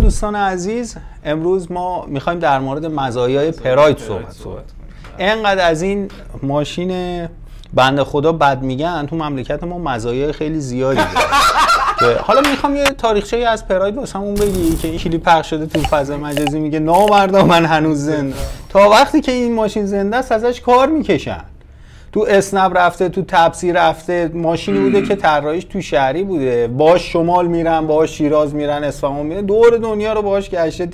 دوستان عزیز، امروز ما میخوایم در مورد مزایای پراید صحبت کنیم. اینقدر از این ماشین بنده خدا بد میگن، تو مملکت ما مزایای خیلی زیادی داره. حالا میخوام یه تاریخچه از پراید واسمون بگی که این کلیپ پخش شده تو فضای مجازی، میگه نامردا من هنوز زنده. تا وقتی که این ماشین زنده است ازش کار میکشن. تو اسنپ رفته، تو تبسی رفته، ماشینی بوده که طراحیش تو شهری بوده، باش شمال میرن، باش شیراز میرن، اصفهان میرن، دور دنیا رو باش گشته.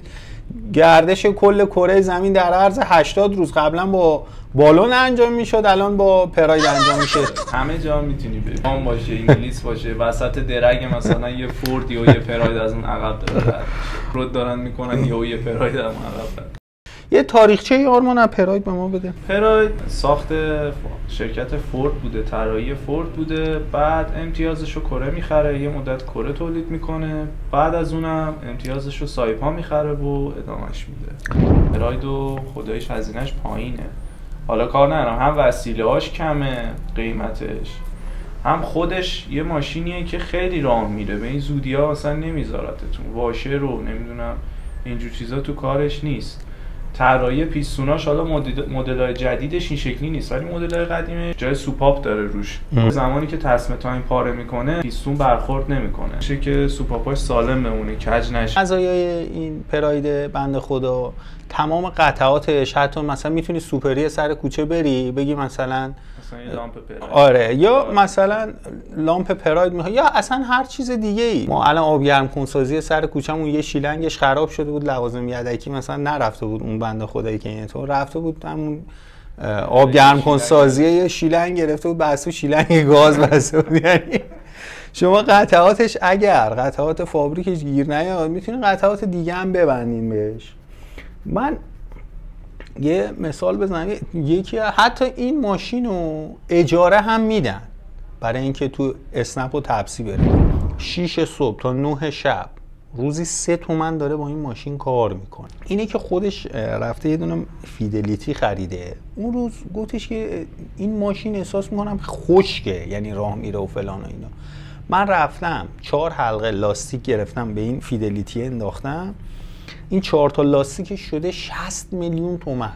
گردش کل کره زمین در عرض 80 روز قبلا با بالون انجام میشد، الان با پراید انجام میشه. همه جا میتونی بری، آن باشه، انگلیس باشه، وسط درگ مثلا یه فورد یا یه پراید از اون عقب داره رود دارن میکنن یا یه پراید هم عقب. یه تاریخچه آرمان از پراید به ما بده. پراید ساخت شرکت فورد بوده، طراحی فورد بوده، بعد امتیازشو کره میخره، یه مدت کره تولید میکنه، بعد از اونم امتیازشو سایپا میخره و ادامهش میده. پرایدو خدایش هزینهش پایینه، حالا کار ندارم، هم وسیله‌اش کمه قیمتش، هم خودش یه ماشینیه که خیلی راه میره، به این زودی‌ها اصلا نمیذارتتون، واشه رو نمیدونم اینجور چیزا تو کارش نیست. طراحی پیستوناش حالا مدل‌های جدیدش این شکلی نیست، ولی مدل‌های قدیمی جای سوپاپ داره روش. زمانی که تسمه تایم پاره میکنه پیستون برخورد نمیکنه، میشه که سوپاپاش سالم بمونه، کج نشه. مزایای این پراید بنده خدا تمام قطعاتش، حتی مثلا میتونی سوپری سر کوچه بری بگی مثلا لامپ پراید، آره، یا مثلا لامپ پراید میخوای، یا اصلا هر چیز دیگه ای. ما الان آب گرم کنسازی سر کوچه‌مون یه شیلنگش خراب شده بود، لوازم یدکی مثلا نرفته بود، اون بنده خدایی که اینطور رفته بود همون آب گرم کنسازی یه شیلنگ گرفته بود، بس شیلنگ گاز بسته بود. یعنی شما قطعاتش اگر قطعات فابریکش گیر نیاد میتونین قطعات دیگه هم ببندین بهش. من یه مثال بزنم، یکی حتی این ماشین رو اجاره هم میدن برای اینکه تو اسنپ و تبسی بره. 6 صبح تا 9 شب روزی 3 تومن داره با این ماشین کار میکنه. اینه که خودش رفته یه دونه فیدلیتی خریده، اون روز گفتش که این ماشین احساس میکنم خشکه، یعنی راه میره و فلان و اینا. من رفتم 4 حلقه لاستیک گرفتم به این فیدلیتی انداختم، این 4 تا لاستیک شده 60 میلیون تومان.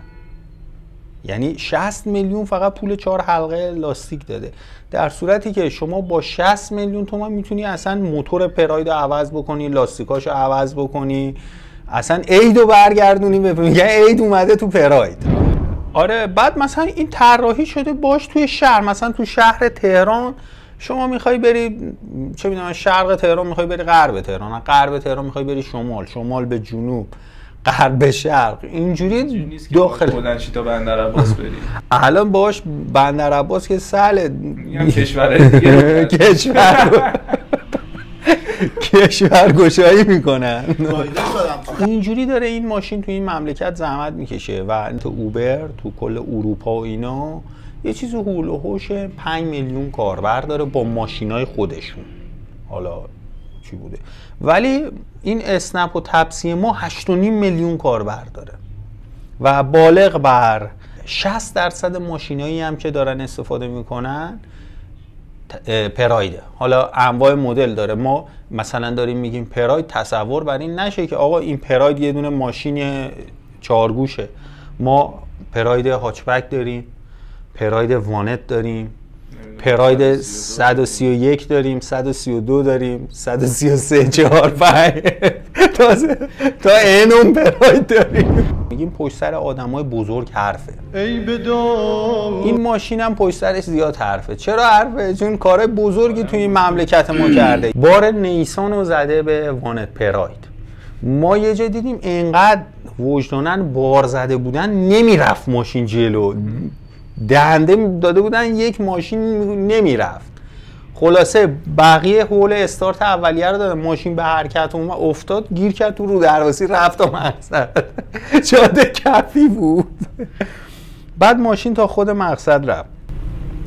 یعنی 60 میلیون فقط پول 4 حلقه لاستیک داده، در صورتی که شما با 60 میلیون تومان میتونی اصلا موتور پراید رو عوض بکنی، لاستیکاشو عوض بکنی، اصلا عیدو برگردونی، میگن عید اومده تو پراید. آره، بعد مثلا این طراحی شده باش توی شهر، مثلا تو شهر تهران شما میخوای بری چه میدونم شرق تهران میخوای بری غرب تهران، غرب تهران میخوای بری شمال، شمال به جنوب، غرب به شرق، اینجوری داخل خودنشی تا بندر عباس بری. الان باش بندر عباس که سهله، کشور دیگه کشور گشایی میکنن. اینجوری داره این ماشین تو این مملکت زحمت میکشه و تو اوبر تو کل اروپا و اینا یه چیز هول و هوش 5 میلیون کاربر داره با ماشینای خودشون، حالا چی بوده، ولی این اسنپ و تبسی ما 8.5 میلیون کاربر داره و بالغ بر 60% ماشینایی هم که دارن استفاده میکنن پرایده. حالا انواع مدل داره، ما مثلا داریم میگیم پراید، تصور بر این نشه که آقا این پراید یه دونه ماشین 4 گوشه. ما پراید هاچبک داریم، پراید وانت داریم، پراید 131 داریم، 132 داریم، 133 4 5 تا اینون پراید داریم. میگیم پشت سر آدمای بزرگ حرفه. این ماشین هم پشت سرش زیاد حرفه. چرا حرفه؟ چون کارهای بزرگی توی این مملکت ما کرده. بار نیسان رو زده به وانت پراید. ما یه جا دیدیم اینقدر وجدانن بار زده بودن نمیرفت ماشین جلو، دهنده داده بودن یک ماشین نمیرفت. خلاصه بقیه حول استارت اولیه رو دادن، ماشین به حرکت اومد، افتاد، گیر کرد تو رو درواسی، رفت تا مقصد. جاده کفی بود. بعد ماشین تا خود مقصد رفت.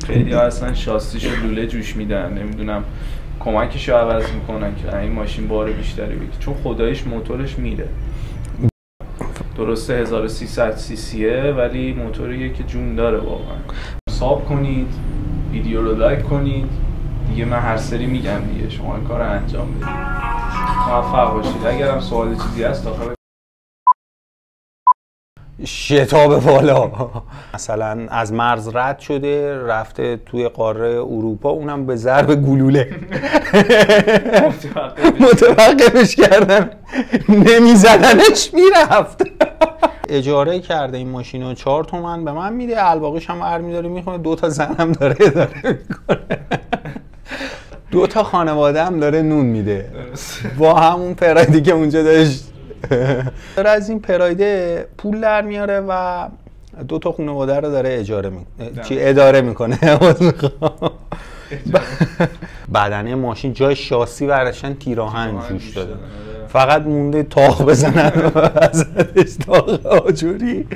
خیلی ها اصلا شاسیشو لوله جوش میدن، نمیدونم کمکشو عوض میکنن که این ماشین بار بیشتری بگیره، چون خدایش موتورش میره. درسته 1300 سی سیه ولی موتوریه که جون داره واقعا. ساب کنید، ویدیو رو لایک کنید دیگه، من هر سری میگم دیگه، شما این کار رو انجام بدید. موفق باشید. اگرم سوال چیزی هست داخل شتاب بالا مثلا از مرز رد شده رفته توی قاره اروپا، اونم به ضرب گلوله متوقفش کردن، نمیزدنش میرفت. اجاره کرده این ماشینو 4 تومن به من میده، الباقیش هم برمی‌داره میخونه. 2 تا زنم داره اداره میکنه 2 تا خانواده هم داره نون میده با همون پرایدی که اونجا داشت. داره از این پرایده پول در میاره و 2 تا خانواده رو داره اداره میکنه. بدنه ماشین جای شاسی برداشتن تیراهن جوش داده، فقط مونده تاق بزنن و ازش تاق آجوری.